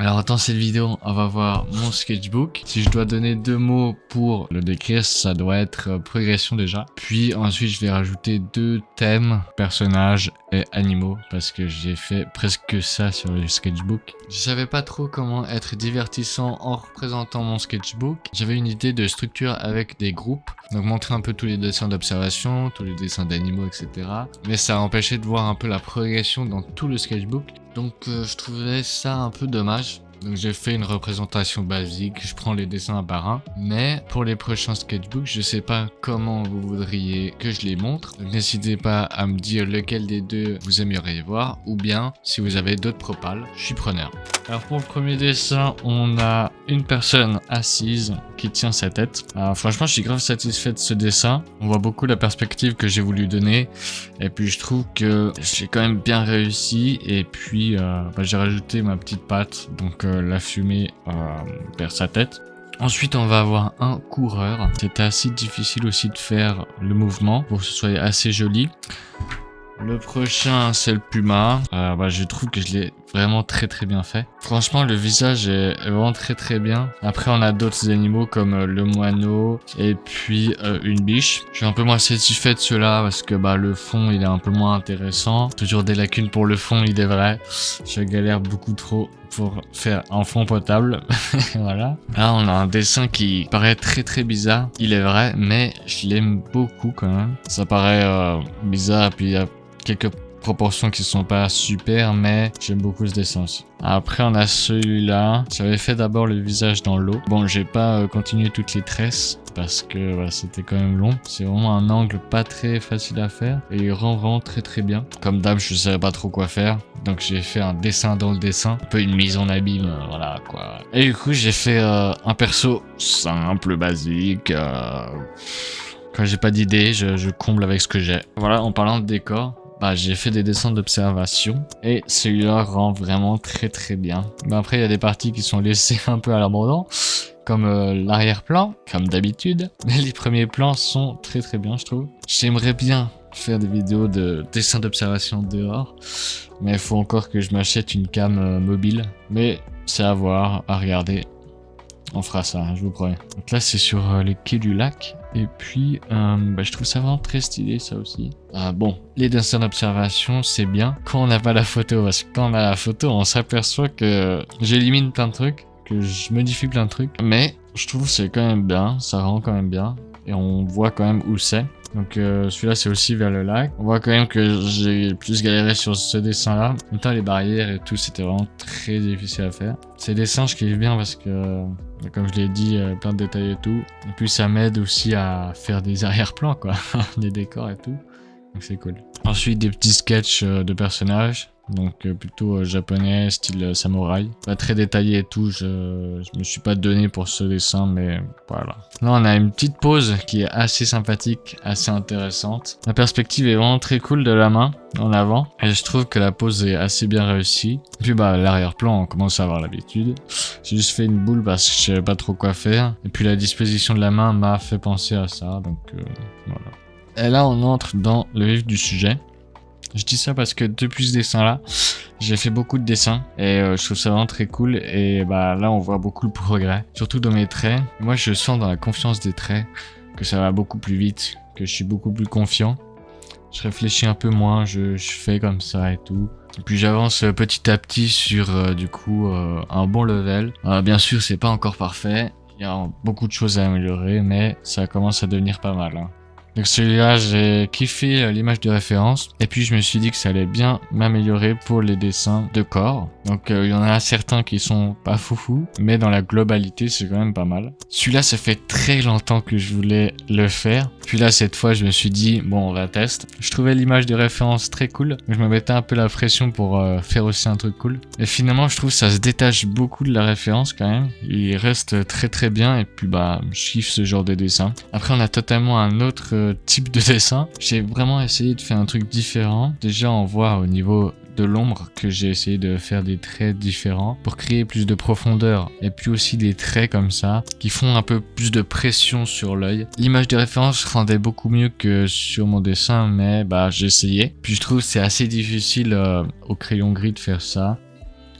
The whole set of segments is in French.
Alors dans cette vidéo, on va voir mon sketchbook. Si je dois donner 2 mots pour le décrire, ça doit être progression déjà. Puis ensuite, je vais rajouter 2 thèmes, personnages et animaux, parce que j'ai fait presque que ça sur le sketchbook. Je savais pas trop comment être divertissant en représentant mon sketchbook. J'avais une idée de structure avec des groupes, donc montrer un peu tous les dessins d'observation, tous les dessins d'animaux, etc. Mais ça empêchait de voir un peu la progression dans tout le sketchbook. Donc je trouvais ça un peu dommage. Donc j'ai fait une représentation basique, je prends les dessins un par un. Mais pour les prochains sketchbooks, je sais pas comment vous voudriez que je les montre. Donc n'hésitez pas à me dire lequel des deux vous aimeriez voir. Ou bien, si vous avez d'autres propals, je suis preneur. Alors pour le premier dessin, on a une personne assise qui tient sa tête. Alors, franchement, je suis grave satisfait de ce dessin. On voit beaucoup la perspective que j'ai voulu donner. Et puis je trouve que j'ai quand même bien réussi. Et puis j'ai rajouté ma petite patte. Donc la fumée vers sa tête. Ensuite, on va avoir un coureur. C'était assez difficile aussi de faire le mouvement pour que ce soit assez joli. Le prochain, c'est le puma. Je trouve que je l'ai vraiment très bien fait. Franchement, le visage est vraiment très bien. Après, on a d'autres animaux comme le moineau et puis une biche. Je suis un peu moins satisfait de ceux-là parce que le fond, il est un peu moins intéressant. Toujours des lacunes pour le fond, il est vrai. Je galère beaucoup trop pour faire un fond potable. Voilà. Là, on a un dessin qui paraît très bizarre. Il est vrai, mais je l'aime beaucoup quand même. Ça paraît bizarre, puis il y a quelques proportions qui sont pas super, mais j'aime beaucoup ce dessin aussi. Après, on a celui-là. J'avais fait d'abord le visage dans l'eau. Bon, j'ai pas continué toutes les tresses parce que c'était quand même long. C'est vraiment un angle pas très facile à faire et il rend vraiment très bien. Comme d'hab, je savais pas trop quoi faire, donc j'ai fait un dessin dans le dessin, un peu une mise en abîme, voilà quoi. Et du coup, j'ai fait un perso simple, basique. Quand j'ai pas d'idée, je comble avec ce que j'ai. Voilà, en parlant de décor. J'ai fait des dessins d'observation et celui-là rend vraiment très bien. Après, il y a des parties qui sont laissées un peu à l'abandon, comme l'arrière-plan, comme d'habitude. Mais les premiers plans sont très bien, je trouve. J'aimerais bien faire des vidéos de dessins d'observation dehors, mais il faut encore que je m'achète une cam mobile. Mais c'est à voir, à regarder. On fera ça, je vous promets. Donc là, c'est sur les quais du lac. Et puis, je trouve ça vraiment très stylé, ça aussi. Les dessins d'observation, c'est bien quand on n'a pas la photo. Parce que quand on a la photo, on s'aperçoit que j'élimine plein de trucs, que je modifie plein de trucs. Mais je trouve que c'est quand même bien, ça rend quand même bien. Et on voit quand même où c'est. Donc celui-là, c'est aussi vers le lac. On voit quand même que j'ai plus galéré sur ce dessin-là. En même temps, les barrières et tout, c'était vraiment très difficile à faire. Ces dessins, je kiffe bien parce que, comme je l'ai dit, plein de détails et tout. Et puis ça m'aide aussi à faire des arrière-plans, quoi. Des décors et tout. Donc c'est cool. Ensuite, des petits sketchs de personnages. Donc plutôt japonais, style samouraï. Pas très détaillé et tout, je me suis pas donné pour ce dessin, mais voilà. Là, on a une petite pose qui est assez sympathique, assez intéressante. La perspective est vraiment très cool de la main en avant. Et je trouve que la pose est assez bien réussie. Puis l'arrière-plan, on commence à avoir l'habitude. J'ai juste fait une boule parce que je savais pas trop quoi faire. Et puis la disposition de la main m'a fait penser à ça, donc voilà. Et là, on entre dans le vif du sujet. Je dis ça parce que depuis ce dessin-là, j'ai fait beaucoup de dessins et je trouve ça vraiment très cool. Et là, on voit beaucoup le progrès, surtout dans mes traits. Moi, je sens dans la confiance des traits que ça va beaucoup plus vite, que je suis beaucoup plus confiant. Je réfléchis un peu moins, je fais comme ça et tout. Et puis j'avance petit à petit sur un bon level. Bien sûr, c'est pas encore parfait. Il y a beaucoup de choses à améliorer, mais ça commence à devenir pas mal. Donc celui-là, j'ai kiffé l'image de référence. Et puis je me suis dit que ça allait bien m'améliorer pour les dessins de corps. Donc il y en a certains qui sont pas foufou, mais dans la globalité, c'est quand même pas mal. Celui-là, ça fait très longtemps que je voulais le faire. Puis là, cette fois, je me suis dit, bon, on va tester. Je trouvais l'image de référence très cool. Je me mettais un peu la pression pour faire aussi un truc cool. Et finalement, je trouve que ça se détache beaucoup de la référence quand même. Il reste très bien. Et puis je kiffe ce genre de dessin. Après, on a totalement un autre type de dessin. J'ai vraiment essayé de faire un truc différent. Déjà, on voit au niveau de l'ombre que j'ai essayé de faire des traits différents pour créer plus de profondeur et puis aussi des traits comme ça qui font un peu plus de pression sur l'œil. L'image de référence rendait beaucoup mieux que sur mon dessin, mais j'ai essayé. Puis je trouve que c'est assez difficile au crayon gris de faire ça.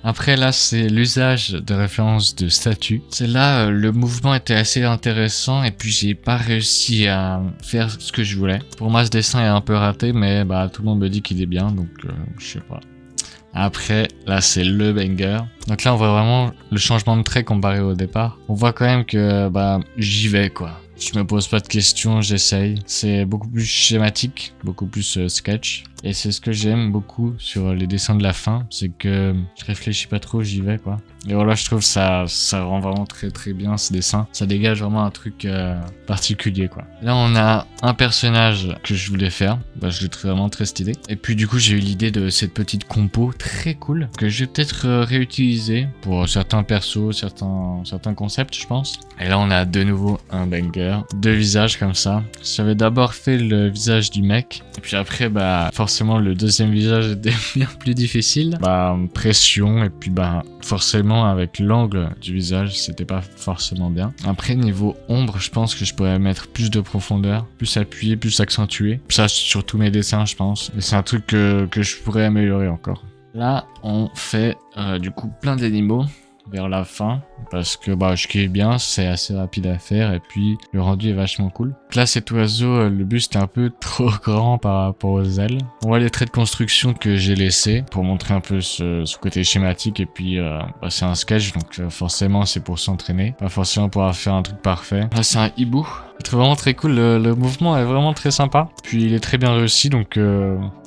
Après là, c'est l'usage de références de statues. C'est là, le mouvement était assez intéressant et puis j'ai pas réussi à faire ce que je voulais. Pour moi, ce dessin est un peu raté, mais bah tout le monde me dit qu'il est bien, donc je sais pas. Après, là, c'est le banger. Donc là, on voit vraiment le changement de trait comparé au départ. On voit quand même que bah j'y vais quoi. Je me pose pas de questions, j'essaye. C'est beaucoup plus schématique, beaucoup plus sketch. Et c'est ce que j'aime beaucoup sur les dessins de la fin, c'est que je réfléchis pas trop, j'y vais quoi. Et voilà, je trouve ça rend vraiment très très bien ce dessin. Ça dégage vraiment un truc particulier quoi. Là on a un personnage que je voulais faire, bah, je le trouve vraiment très stylé. Et puis du coup j'ai eu l'idée de cette petite compo très cool que je vais peut-être réutiliser pour certains persos, certains concepts je pense. Et là on a de nouveau un banger, deux visages comme ça. J'avais d'abord fait le visage du mec, et puis après bah forcément le deuxième visage était bien plus difficile. Bah pression, et puis bah forcément avec l'angle du visage c'était pas forcément bien. Après niveau ombre, je pense que je pourrais mettre plus de profondeur, plus appuyé, plus accentué. Ça sur tous mes dessins je pense. Et c'est un truc que je pourrais améliorer encore. Là on fait du coup plein d'animaux vers la fin parce que bah je kiffe bien, c'est assez rapide à faire et puis le rendu est vachement cool. Là cet oiseau, le buste est un peu trop grand par rapport aux ailes. On voit les traits de construction que j'ai laissés pour montrer un peu ce côté schématique et puis bah, c'est un sketch donc forcément c'est pour s'entraîner, pas forcément pour faire un truc parfait. Là c'est un hibou. Je trouve vraiment très cool, le mouvement est vraiment très sympa. Puis il est très bien réussi donc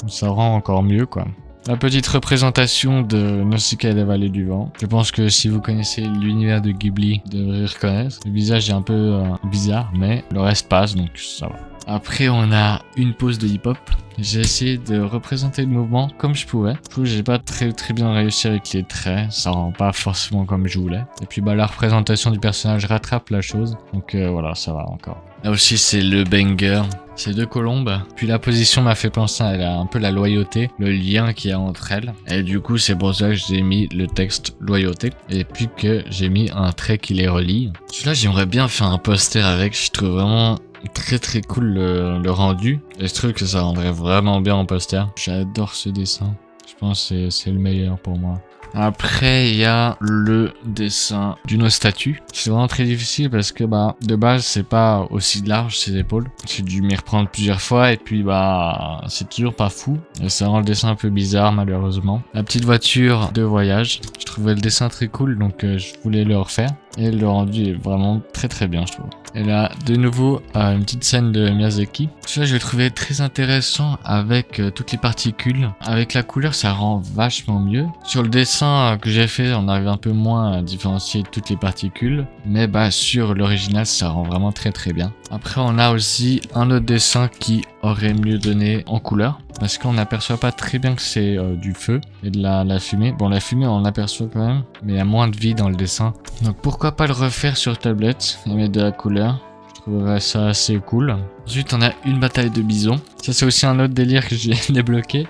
ça rend encore mieux quoi. La petite représentation de Nausicaa et la vallée du vent. Je pense que si vous connaissez l'univers de Ghibli, vous devriez reconnaître. Le visage est un peu bizarre, mais le reste passe, donc ça va. Après, on a une pause de hip-hop. J'ai essayé de représenter le mouvement comme je pouvais. Je trouve que j'ai pas très bien réussi avec les traits. Ça rend pas forcément comme je voulais. Et puis bah la représentation du personnage rattrape la chose. Donc voilà, ça va encore. Là aussi, c'est le banger. C'est deux colombes. Puis la position m'a fait penser à un peu la loyauté, le lien qu'il y a entre elles. Et du coup, c'est pour ça que j'ai mis le texte loyauté. Et puis que j'ai mis un trait qui les relie. Celui-là, j'aimerais bien faire un poster avec. Je trouve vraiment très cool le rendu. Et je trouve que ça rendrait vraiment bien en poster. J'adore ce dessin. Je pense que c'est le meilleur pour moi. Après, il y a le dessin d'une statue. C'est vraiment très difficile parce que bah de base c'est pas aussi large ses épaules. J'ai dû m'y reprendre plusieurs fois et puis bah c'est toujours pas fou. Et ça rend le dessin un peu bizarre malheureusement. La petite voiture de voyage. Je trouvais le dessin très cool donc je voulais le refaire. Et le rendu est vraiment très bien je trouve. Et là de nouveau une petite scène de Miyazaki. Celui-là je l'ai trouvé très intéressant avec toutes les particules. Avec la couleur ça rend vachement mieux. Sur le dessin que j'ai fait on arrive un peu moins à différencier toutes les particules. Mais bah sur l'original ça rend vraiment très bien. Après on a aussi un autre dessin qui aurait mieux donné en couleur. Parce qu'on n'aperçoit pas très bien que c'est du feu et de la fumée. Bon la fumée on l'aperçoit quand même. Mais il y a moins de vie dans le dessin. Donc pourquoi pas le refaire sur tablette et mettre de la couleur. Je trouverais ça assez cool. Ensuite on a une bataille de bisons. Ça c'est aussi un autre délire que j'ai débloqué.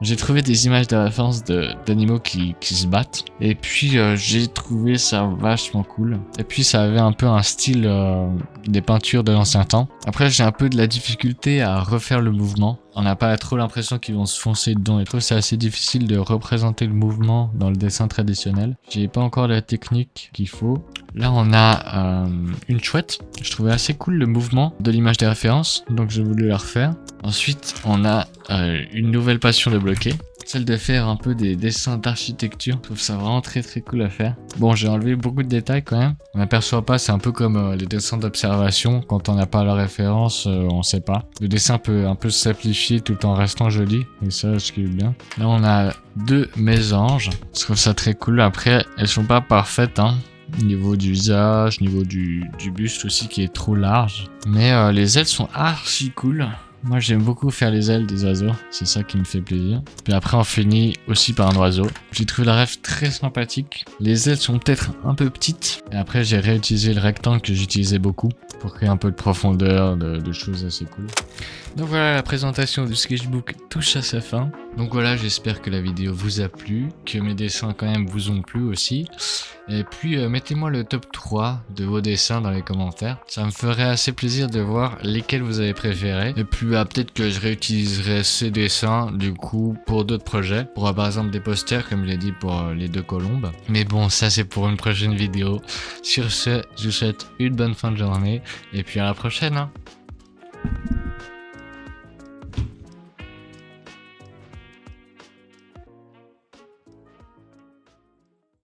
J'ai trouvé des images de référence d'animaux qui se battent. Et puis j'ai trouvé ça vachement cool. Et puis ça avait un peu un style des peintures de l'ancien temps. Après j'ai un peu de la difficulté à refaire le mouvement. On n'a pas trop l'impression qu'ils vont se foncer dedans. Et je trouve que c'est assez difficile de représenter le mouvement dans le dessin traditionnel. J'ai pas encore la technique qu'il faut. Là on a une chouette. Je trouvais assez cool le mouvement de l'image des références. Donc j'ai voulu la refaire. Ensuite on a une nouvelle passion de bloquer. Celle de faire un peu des dessins d'architecture. Je trouve ça vraiment très cool à faire. Bon j'ai enlevé beaucoup de détails quand même. On n'aperçoit pas, c'est un peu comme les dessins d'observation. Quand on n'a pas la référence, on sait pas. Le dessin peut un peu simplifier tout en restant joli. Et ça je kiffe bien. Là on a deux mésanges. Je trouve ça très cool. Après elles sont pas parfaites hein. Niveau du visage, niveau du buste aussi qui est trop large. Mais les ailes sont archi cool. Moi j'aime beaucoup faire les ailes des oiseaux, c'est ça qui me fait plaisir. Puis après on finit aussi par un oiseau. J'ai trouvé la rêve très sympathique. Les ailes sont peut-être un peu petites. Et après j'ai réutilisé le rectangle que j'utilisais beaucoup pour créer un peu de profondeur, de choses assez cool. Donc voilà, la présentation du sketchbook touche à sa fin. Donc voilà, j'espère que la vidéo vous a plu, que mes dessins quand même vous ont plu aussi. Et puis mettez-moi le top 3 de vos dessins dans les commentaires. Ça me ferait assez plaisir de voir lesquels vous avez préférés. Et puis peut-être que je réutiliserai ces dessins du coup pour d'autres projets. Pour par exemple des posters comme je l'ai dit pour les 2 colombes. Mais bon, ça c'est pour une prochaine vidéo. Sur ce, je vous souhaite une bonne fin de journée. Et puis à la prochaine, hein.